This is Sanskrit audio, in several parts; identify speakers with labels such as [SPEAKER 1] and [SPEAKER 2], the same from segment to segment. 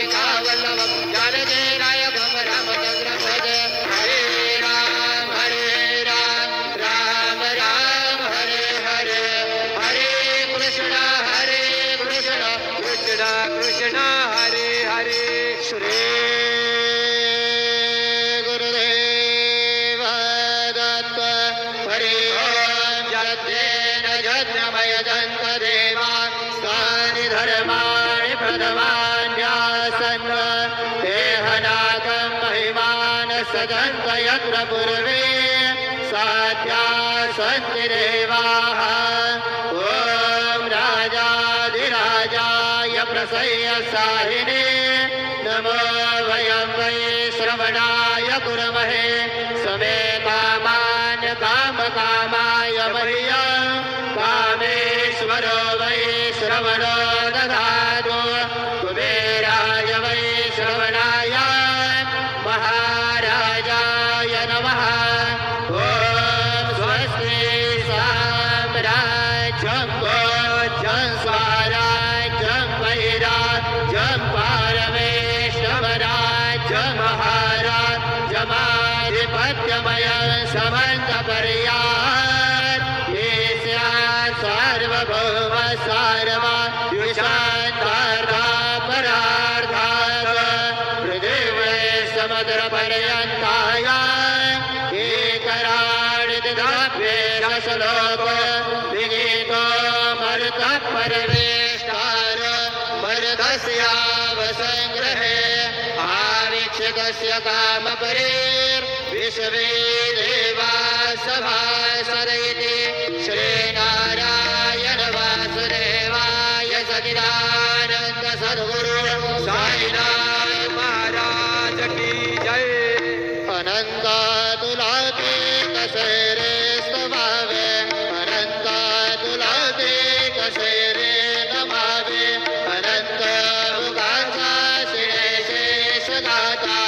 [SPEAKER 1] गोपिका वल्लभं जानकी नायकं रामचन्द्रं भजे हरे राम राम राम हरे हरे हरे कृष्ण कृष्ण कृष्ण हरे हरे श्री गुरुदेव दत्त हरि ओम जतेन यज्ञमय जन्त देवा स्थानि धर्माणि प्रथमान्यासन् देहनाथं महिमान सदन्त यत्र पूर्वे साध्या सन्ति देवाः ॐ राजाधिराजाय प्रसह्य साहिने नमो वयं वै श्रवणाय कुर्महे समे कामान् कामकामाय मह्यं कामेश्वरो वै श्रवणो ददातु कुबेराय वै श्रवणाय महाराजाय नमः ॐ स्वस्ति साम्राज्यं भोज्यं स्वराज्यं वैराज्यं पारमेश्वराज्यं महाराज्यमाधिपत्यमयं समन्तपर्यात् ईश्यात् सार्वभौम सर्वायुषान्तरापरार्थात् पृथिवे समुद्रपर्यन्ताय एकराणिदाभ्येष श्लोको विगीतो मरुतः परमेष्टार मरुतस्यावसङ्ग्रहे आवीक्षितस्य कामपरेर्विश्वे देवा सभासरैति श्रीनारायण वासुदेवाय सच्चिदानन्द सद्गुरु साईनाथ महाराज की जय। अनंत तुलाते कसेरे स्तवावे अनंत तुलाते कसेरे नमावे अनंत मुखाचा शेष गाता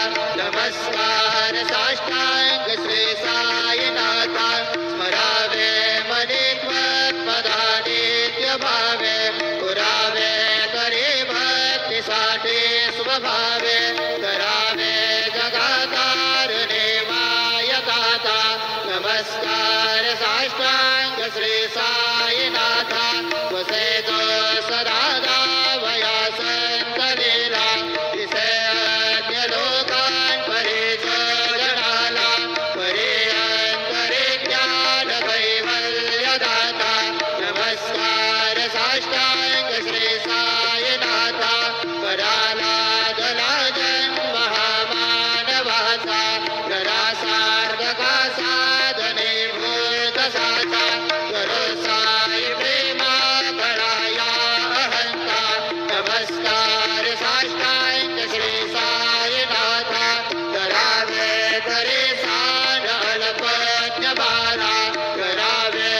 [SPEAKER 1] नमस्कार साष्टांग श्री साईनाथा स्मरावे मने त्वत्पदानित्य भावे पुरावे करे भक्तिसाठी स्वभावे करावे जगातार देवाय दाता नमस्कार साष्टांग श्री साईनाथा वसेतो सदा दावया संत लीला दिसे अन्य लोकान् परिचोदनाला परिअंतरे ज्ञान कैवल्य दाता नमस्कार साष्टांग श्री साईनाथा कराला जन्म महामानवाचा नरासार्धका साधने भूत साचा करो साई प्रेमा कराया अहंता नमस्कार साष्टांग श्री साईनाथा करावे करे सान अल्पज्ञ बाला करावे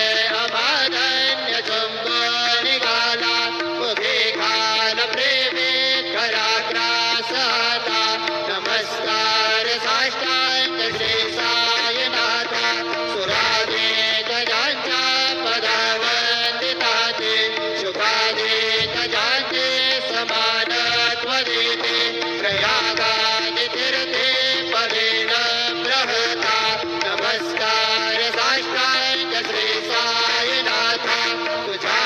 [SPEAKER 1] अमादन्य चुंबो निघाला मुखे खान प्रेमे कराग्रास आता नमस्कार साष्टांग श्री साईनाथा सुरादे गजांच्या पदावंदिताते शुभादे गजांचे समानत्व देते प्रयागादि तीर्थे पदेन बृहता नमस्कार साष्टांग श्री साईनाथा तुझ्या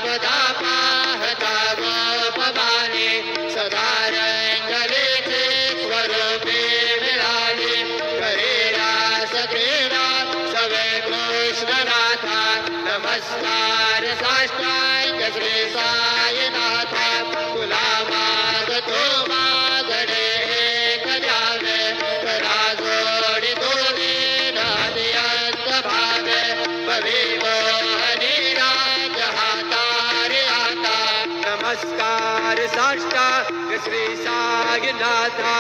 [SPEAKER 1] पदा पाहता गोपबाणे सदा रंगलेचे स्वरूपे मिळाले करे रास क्रीडा सवे कृष्णनाथा नमस्कार साष्टांग श्री साईनाथा तुला मागतो मागणे एक द्यावे करा जोडी दोन्ही नादियंत भावे भवी मोहनी राज हातारे आता नमस्कार साष्टांग श्री साईनाथा।